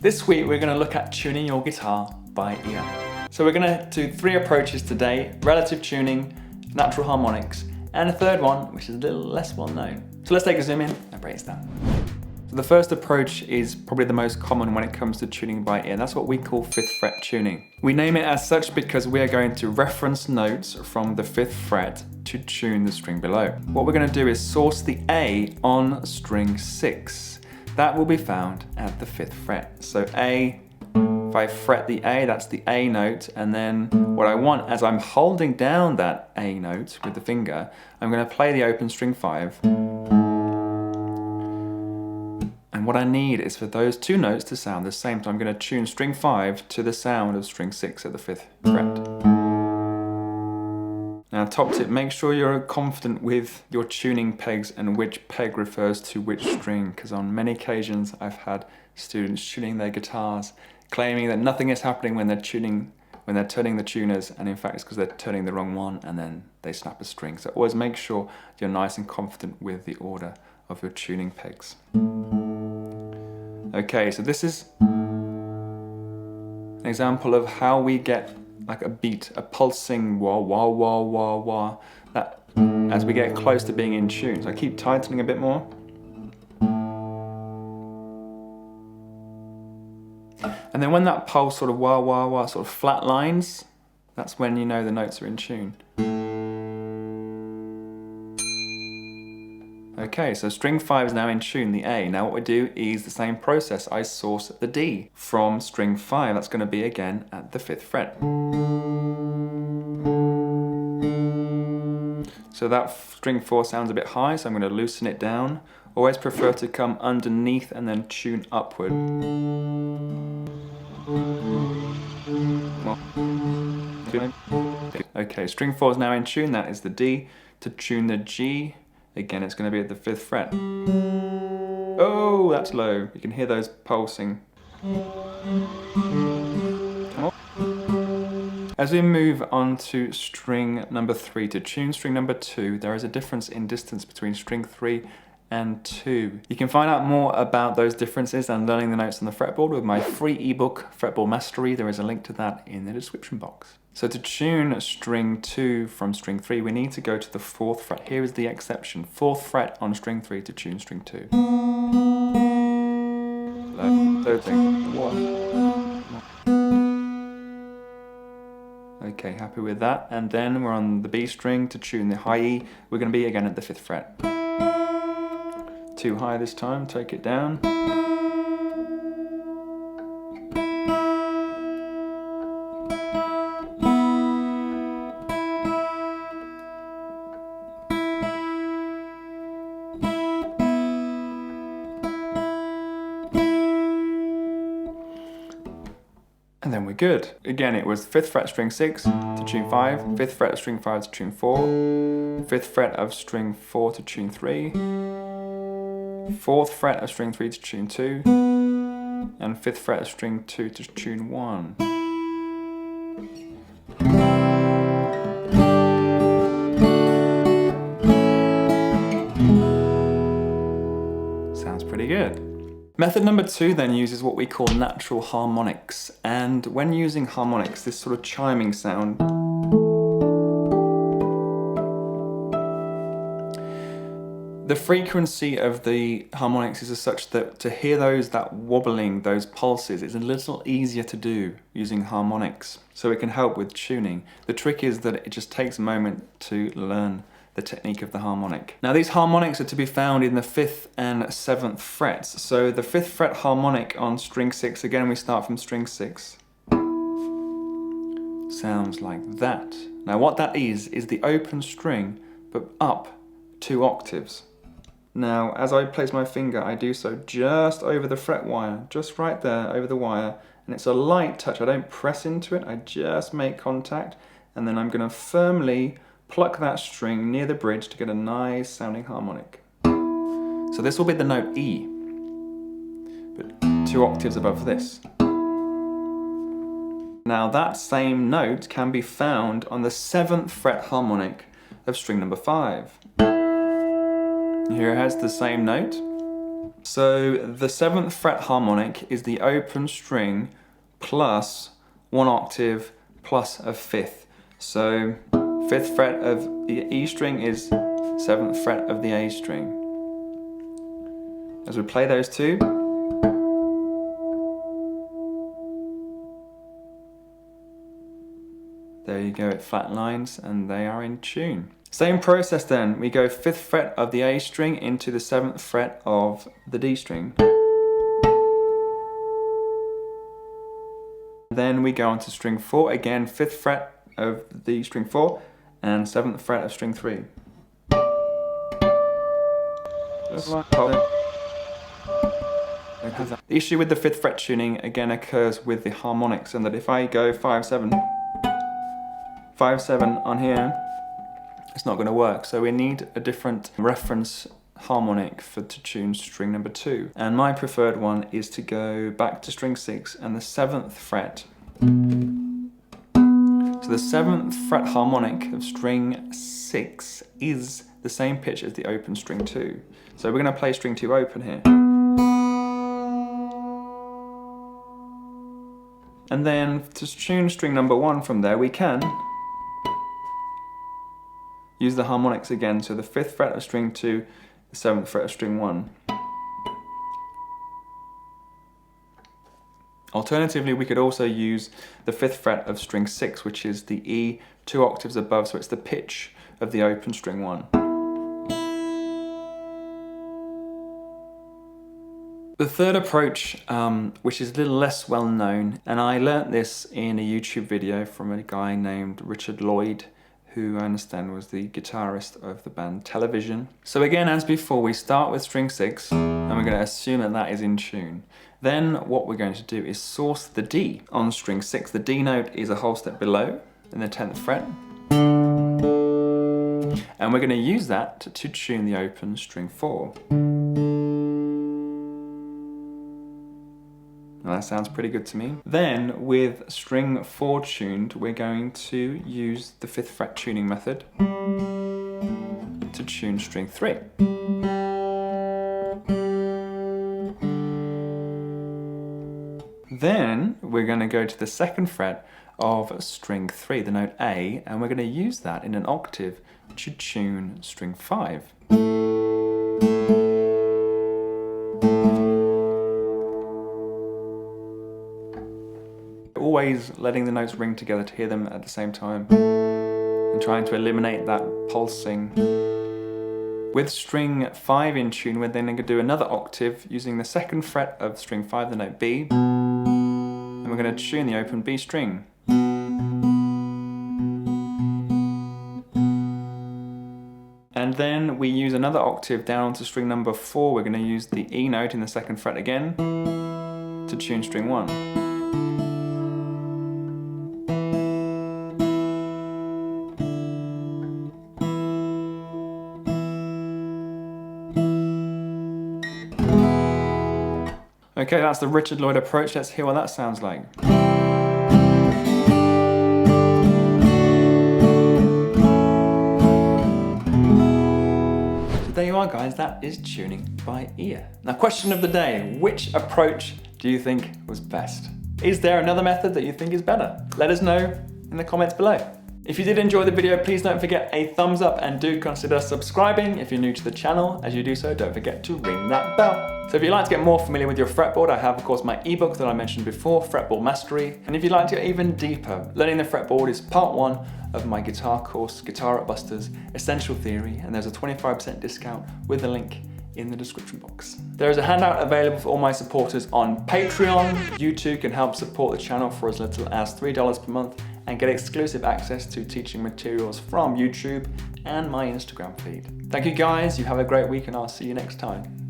This week we're going to look at tuning your guitar by ear. So we're going to do 3 approaches today: relative tuning, natural harmonics, and a third one which is a little less well known. So let's take a zoom in and break this down. So the first approach is probably the most common when it comes to tuning by ear. That's what we call 5th fret tuning. We name it as such because we are going to reference notes from the 5th fret to tune the string below. What we're going to do is source the A on string 6. That will be found at the 5th fret. So A, if I fret the A, that's the A note, and then what I want, as I'm holding down that A note with the finger, I'm going to play the open string 5. And what I need is for those 2 notes to sound the same. So I'm going to tune string 5 to the sound of string 6 at the 5th fret. Now, top tip, make sure you're confident with your tuning pegs and which peg refers to which string, because on many occasions I've had students tuning their guitars claiming that nothing is happening when they're turning the tuners, and in fact it's because they're turning the wrong one and then they snap a string. So always make sure you're nice and confident with the order of your tuning pegs. Okay, so this is an example of how we get like a beat, a pulsing wah wah wah wah wah, that as we get close to being in tune. So I keep tightening a bit more. And then when that pulse sort of wah wah wah sort of flat lines, that's when you know the notes are in tune. Okay, so string 5 is now in tune, the A. Now what we do is the same process. I source the D from string 5. That's going to be again at the 5th fret. So that string 4 sounds a bit high, so I'm going to loosen it down. Always prefer to come underneath and then tune upward. Okay, string 4 is now in tune. That is the D. To tune the G, again, it's going to be at the 5th fret. Oh, that's low. You can hear those pulsing. As we move on to string number 3, to tune string number 2, there is a difference in distance between string 3 and 2. You can find out more about those differences and learning the notes on the fretboard with my free ebook, Fretboard Mastery. There is a link to that in the description box. So to tune string 2 from string 3, we need to go to the 4th fret. Here is the exception. 4th fret on string 3 to tune string 2. Third thing. 1. Okay, happy with that. And then we're on the B string to tune the high E. We're going to be again at the 5th fret. Too high this time, take it down. And then we're good. Again, it was 5th fret string 6 to tune 5, 5th fret of string 5 to tune 4, 5th fret of string 4 to tune 3, 4th fret of string 3 to tune 2, and 5th fret of string 2 to tune 1. Sounds pretty good. Method number 2 then uses what we call natural harmonics, and when using harmonics, this sort of chiming sound, the frequency of the harmonics is such that to hear that wobbling, those pulses, is a little easier to do using harmonics, so it can help with tuning. The trick is that it just takes a moment to learn the technique of the harmonic. Now these harmonics are to be found in the 5th and 7th frets. So the 5th fret harmonic on string 6, again we start from string 6. Sounds like that. Now what that is the open string, but up 2 octaves. Now as I place my finger, I do so just over the fret wire, just right there over the wire, and it's a light touch. I don't press into it, I just make contact, and then I'm going to firmly pluck that string near the bridge to get a nice sounding harmonic. So this will be the note E, but 2 octaves above this. Now that same note can be found on the 7th fret harmonic of string number 5. Here it has the same note, So the 7th fret harmonic is the open string plus 1 octave plus a 5th. So 5th fret of the E string is 7th fret of the A string. As we play those two, there you go, it flat lines and they are in tune. Same process then, we go 5th fret of the A string into the 7th fret of the D string. Then we go on to string 4, again 5th fret of the string 4 and 7th fret of string 3. The issue with the 5th fret tuning again occurs with the harmonics, and that if I go 5, 7 on here, it's not going to work. So we need a different reference harmonic to tune string number 2. And my preferred one is to go back to string 6 and the 7th fret. So the 7th fret harmonic of string 6 is the same pitch as the open string 2. So we're going to play string 2 open here. And then to tune string number 1 from there, we can use the harmonics again. So the 5th fret of string 2, the 7th fret of string 1. Alternatively, we could also use the 5th fret of string 6, which is the E 2 octaves above, so it's the pitch of the open string 1. The third approach, which is a little less well known, and I learnt this in a YouTube video from a guy named Richard Lloyd, who I understand was the guitarist of the band Television. So again, as before, we start with string 6, and we're going to assume that that is in tune. Then what we're going to do is source the D on string 6. The D note is a whole step below in the 10th fret. And we're going to use that to tune the open string 4. Now that sounds pretty good to me. Then with string 4 tuned, we're going to use the 5th fret tuning method to tune string 3. Then we're going to go to the 2nd fret of string 3, the note A, and we're going to use that in an octave to tune string 5. Always letting the notes ring together to hear them at the same time and trying to eliminate that pulsing. With string 5 in tune, we're then going to do another octave using the 2nd fret of string 5, the note B, and we're going to tune the open B string. And then we use another octave down onto string number 4. We're going to use the E note in the 2nd fret again to tune string 1. Okay, that's the Richard Lloyd approach. Let's hear what that sounds like. So there you are, guys. That is tuning by ear. Now, question of the day. Which approach do you think was best? Is there another method that you think is better? Let us know in the comments below. If you did enjoy the video, please don't forget a thumbs up and do consider subscribing if you're new to the channel. As you do so, don't forget to ring that bell. So if you'd like to get more familiar with your fretboard, I have, of course, my ebook that I mentioned before, Fretboard Mastery. And if you'd like to get even deeper, learning the fretboard is part 1 of my guitar course, Guitar at Buster's Essential Theory, and there's a 25% discount with the link in the description box. There is a handout available for all my supporters on Patreon. You too can help support the channel for as little as $3 per month and get exclusive access to teaching materials from YouTube and my Instagram feed. Thank you guys, you have a great week and I'll see you next time.